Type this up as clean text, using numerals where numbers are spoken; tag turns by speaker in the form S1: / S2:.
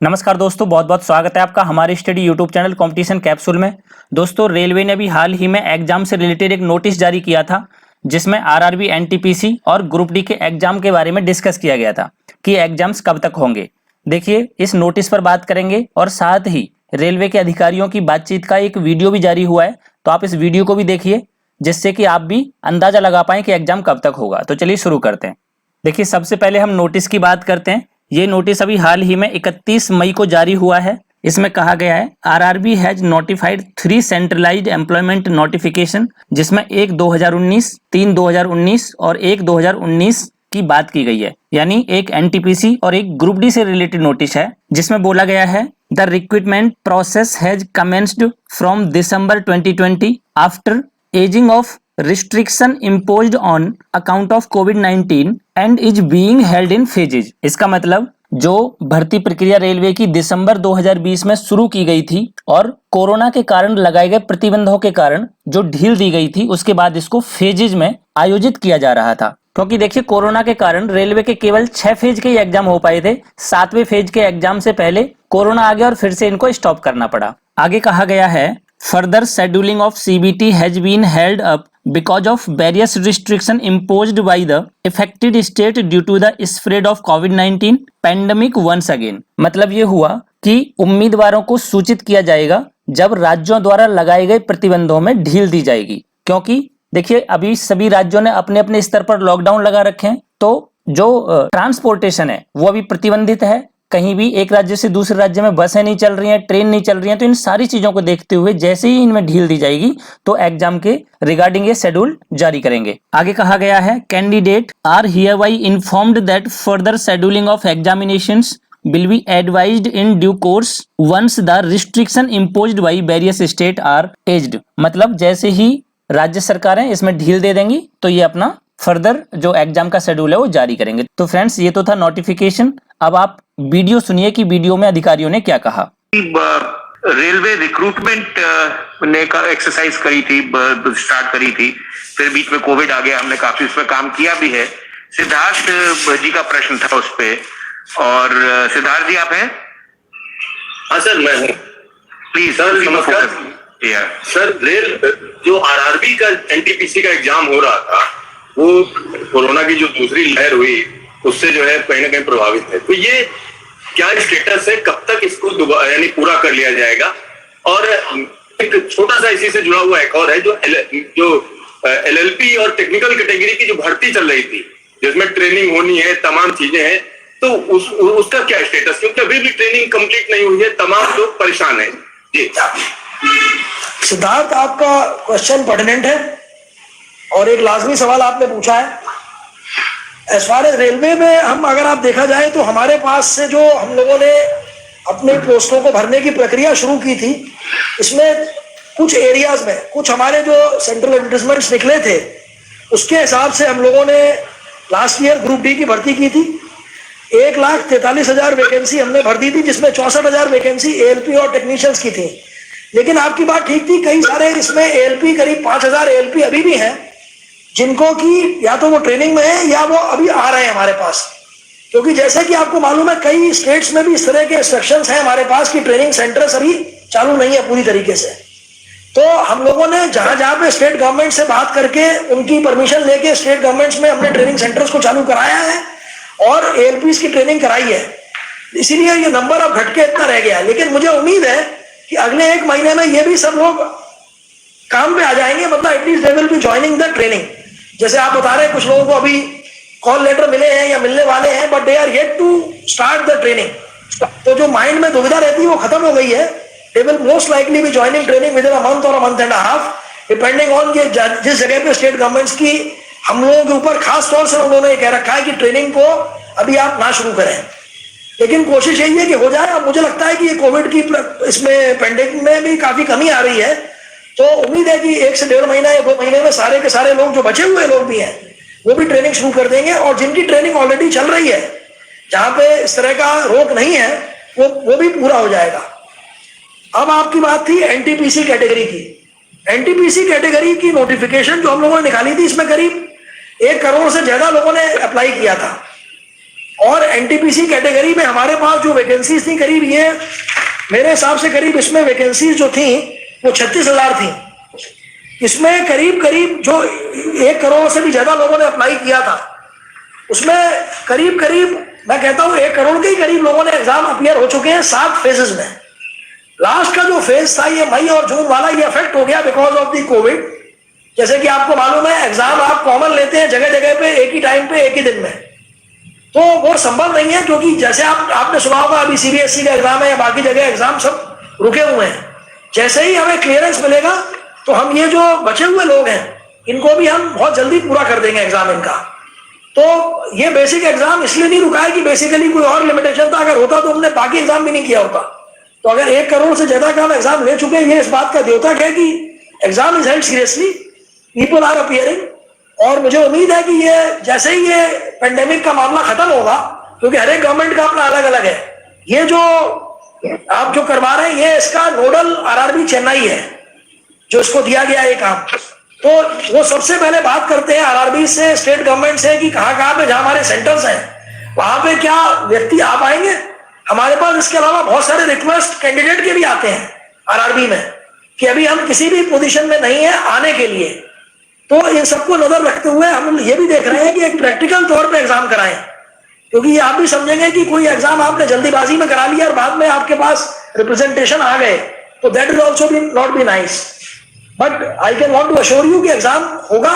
S1: नमस्कार दोस्तों, बहुत बहुत स्वागत है आपका हमारे study YouTube channel competition capsule में। दोस्तों, रेलवे ने अभी हाल ही में एग्जाम से रिलेटेड एक नोटिस जारी किया था जिसमें आरआरबी, एनटीपीसी और ग्रुप डी के एग्जाम के बारे में डिस्कस किया गया था कि एग्जाम्स कब तक होंगे। देखिए, इस नोटिस पर बात करेंगे और साथ ही रेलवे के अधिकारियों की बातचीत का एक वीडियो भी जारी हुआ है, तो आप इस वीडियो को भी देखिए जिससे कि आप भी अंदाजा लगा पाएं कि एग्जाम कब तक होगा। तो चलिए शुरू करते हैं। देखिए, सबसे पहले हम नोटिस की बात करते हैं। ये नोटिस अभी हाल ही में 31 मई को जारी हुआ है। इसमें कहा गया है RRB has notified 3 centralised employment notification, जिसमें एक 2019, 3 2019 और एक 2019 की बात की गई है। यानी एक एनटीपीसी और एक ग्रुप डी से रिलेटेड नोटिस है जिसमें बोला गया है the recruitment process has commenced from December 2020 after ageing of restriction imposed on account of COVID-19 and is being held in phases। इसका मतलब जो भर्ती प्रक्रिया रेलवे की दिसंबर 2020 में शुरू की गई थी और कोरोना के कारण लगाए गए प्रतिबंधों के कारण जो ढील दी गई थी, उसके बाद इसको फेजेज में आयोजित किया जा रहा था। क्योंकि देखिए, कोरोना के कारण रेलवे के केवल 6 फेज के एग्जाम हो पाए थे। 7वें फेज के एग्जाम से पहले कोरोना आ गया और फिर से इनको स्टॉप करना पड़ा। आगे कहा गया है further scheduling of CBT has been held up because of various restriction imposed by the affected state due to the spread of COVID-19 pandemic once again। मतलब ये हुआ कि उम्मीदवारों को सूचित किया जाएगा जब राज्यों द्वारा लगाए गए प्रतिबंधों में ढील दी जाएगी। क्योंकि देखिए, अभी सभी राज्यों ने अपने अपने स्तर पर लॉकडाउन लगा रखे हैं, तो जो ट्रांसपोर्टेशन है वो अभी प्रतिबंधित है। कहीं भी एक राज्य से दूसरे राज्य में बसें नहीं चल रही हैं, ट्रेन नहीं चल रही हैं। तो इन सारी चीजों को देखते हुए जैसे ही इनमें ढील दी जाएगी तो एग्जाम के रिगार्डिंग ये शेड्यूल जारी करेंगे। आगे कहा गया है candidate are hereby informed that further scheduling of examinations will be advised in due course once the restriction imposed by various state are eased। मतलब जैसे ही राज्य सरकारें इसमें ढील दे देंगी तो ये अपना फर्दर जो एग्जाम का शेड्यूल है वो जारी करेंगे। तो फ्रेंड्स, ये तो था नोटिफिकेशन। अब आप वीडियो सुनिए कि वीडियो में अधिकारियों ने क्या कहा।
S2: रेलवे रिक्रूटमेंट ने का एक्सरसाइज करी थी, स्टार्ट करी थी, फिर बीच में कोविड आ गया। हमने काफी उसमें काम किया भी है। सिद्धार्थ जी का प्रश्न था उस पे, और सिद्धार्थ जी आप हैं?
S3: हाँ सर, मैं हूँ।
S2: प्लीज
S3: सर, नमस्कार। सर, रेल जो आरआरबी का एनटीपीसी का एग्जाम हो रहा था, वो कोरोना की जो दूसरी लहर हुई उससे जो है कहीं ना कहीं प्रभावित है। तो ये क्या स्टेटस है, कब तक इसको यानी पूरा कर लिया जाएगा? और एक छोटा सा इसी से जुड़ा हुआ एक और है, जो एलएलपी और टेक्निकल कैटेगरी की जो भर्ती चल रही थी, जिसमें ट्रेनिंग होनी है, तमाम चीजें हैं, तो उसका क्या स्टेटस? क्योंकि अभी भी ट्रेनिंग कंप्लीट नहीं हुई है, तमाम लोग परेशान है जी।
S4: सिद्धार्थ, आपका क्वेश्चन पर्टिनेंट है और एक लाजमी सवाल आपने पूछा है। एज फार एज रेलवे में हम अगर आप देखा जाए तो हमारे पास से जो हम लोगों ने अपने पोस्टों को भरने की प्रक्रिया शुरू की थी, इसमें कुछ एरियाज में कुछ हमारे जो सेंट्रल एडवर्टाइजमेंट्स निकले थे उसके हिसाब से हम लोगों ने लास्ट ईयर ग्रुप डी की भर्ती की थी। 1,43,000 वैकेंसी हमने भर दी थी, जिसमें 64,000 वैकेंसी एएलपी और टेक्नीशियंस की थी। लेकिन आपकी बात ठीक थी, कई सारे इसमें एएलपी, करीब 5,000 एएलपी अभी भी हैं जिनको कि या तो वो ट्रेनिंग में है या वो अभी आ रहे हैं हमारे पास। क्योंकि जैसे कि आपको मालूम है, कई स्टेट्स में भी इस तरह के इंस्ट्रक्शंस हैं हमारे पास कि ट्रेनिंग सेंटर्स अभी चालू नहीं है पूरी तरीके से। तो हम लोगों ने जहां जहां पे स्टेट गवर्नमेंट से बात करके उनकी परमिशन लेके स्टेट गवर्नमेंट्स में हमने ट्रेनिंग सेंटर्स को चालू कराया है और एएलपीज की ट्रेनिंग कराई है। इसीलिए ये नंबर अब घट के इतना रह गया है। लेकिन मुझे उम्मीद है कि अगले 1 महीने में ये भी सब लोग काम पे आ जाएंगे। मतलब at least they will be joining the training. जैसे आप बता रहे हैं, कुछ लोगों को अभी कॉल लेटर मिले हैं या मिलने वाले हैं, but they are yet to start the training. तो जो माइंड में दुविधा रहती है वो खत्म हो गई है। They will most likely be joining training within a month और a month and a half, depending on जिस जगह पे स्टेट गवर्नमेंट्स की हम लोगों के ऊपर खास तौर से उन्होंने कह रखा है कि ट्रेनिंग को अभी आप ना शुरू करें। लेकिन कोशिश यही है कि हो जाए। अब मुझे लगता है कि ये कोविड की इसमें पेंडेमिक में भी काफी कमी आ रही है, तो उम्मीद है कि 1 से 1.5 महीना या 2 महीने में सारे के सारे लोग, जो बचे हुए लोग भी हैं, वो भी ट्रेनिंग शुरू कर देंगे। और जिनकी ट्रेनिंग ऑलरेडी चल रही है, जहां पे इस तरह का रोक नहीं है, वो भी पूरा हो जाएगा। अब आपकी बात थी एनटीपीसी कैटेगरी की। एनटीपीसी कैटेगरी की नोटिफिकेशन जो हम लोगों ने निकाली थी, इसमें करीब 1 करोड़ से ज्यादा लोगों ने अप्लाई किया था। और एनटीपीसी कैटेगरी में हमारे पास जो वैकेंसीज थी करीब ये मेरे हिसाब से करीब इसमें वैकेंसीज जो थी वो 36,000 थी। इसमें करीब करीब जो 1 करोड़ से भी ज्यादा लोगों ने अप्लाई किया था, उसमें करीब करीब मैं कहता हूं 1 करोड़ के ही करीब लोगों ने एग्जाम अपीयर हो चुके हैं 7 फेजेस में। लास्ट का जो फेज था ये मई और जून वाला, ये अफेक्ट हो गया बिकॉज ऑफ द कोविड। जैसे कि आपको मालूम है एग्जाम आप कॉमन लेते हैं जगह जगह पे एक ही टाइम पे एक ही दिन में, तो वो संभव नहीं है, क्योंकि जैसे आपने सुना होगा अभी सीबीएसई का एग्जाम है या बाकी जगह एग्जाम सब रुके हुए हैं। जैसे ही हमें क्लियरेंस मिलेगा तो हम ये जो बचे हुए लोग हैं इनको भी हम बहुत जल्दी पूरा कर देंगे एग्जाम इनका। तो ये बेसिक एग्जाम इसलिए नहीं रुका है कि बेसिकली कोई और लिमिटेशन था, अगर होता तो हमने बाकी एग्जाम भी नहीं किया होता। तो अगर 1 करोड़ से ज्यादा का हम एग्जाम ले चुके हैं, ये इस बात का द्योतक है कि exam is held seriously, people are appearing. और मुझे उम्मीद है कि ये जैसे ही ये पेंडेमिक का मामला खत्म होगा, क्योंकि हर एक गवर्नमेंट का अपना अलग अलग है, ये जो आप जो करवा रहे हैं ये इसका नोडल आरआरबी चेन्नई है जो इसको दिया गया है काम। तो वो सबसे पहले बात करते हैं आरआरबी से, स्टेट गवर्नमेंट से कि कहाँ पे जहां हमारे सेंटर्स हैं वहां पे क्या व्यक्ति आ पाएंगे। हमारे पास इसके अलावा बहुत सारे रिक्वेस्ट कैंडिडेट के भी आते हैं आरआरबी में कि अभी हम किसी भी पोजीशन में नहीं है आने के लिए। तो इन सबको नजर रखते हुए हम ये भी देख रहे हैं कि एक प्रैक्टिकल तौर पे एग्जाम कराएं, क्योंकि ये आप भी समझेंगे कि कोई एग्जाम आपने जल्दीबाजी में करा लिया और बाद में आपके पास रिप्रेजेंटेशन आ गए, तो that is also not be nice. But I can want to assure you कि एग्जाम होगा।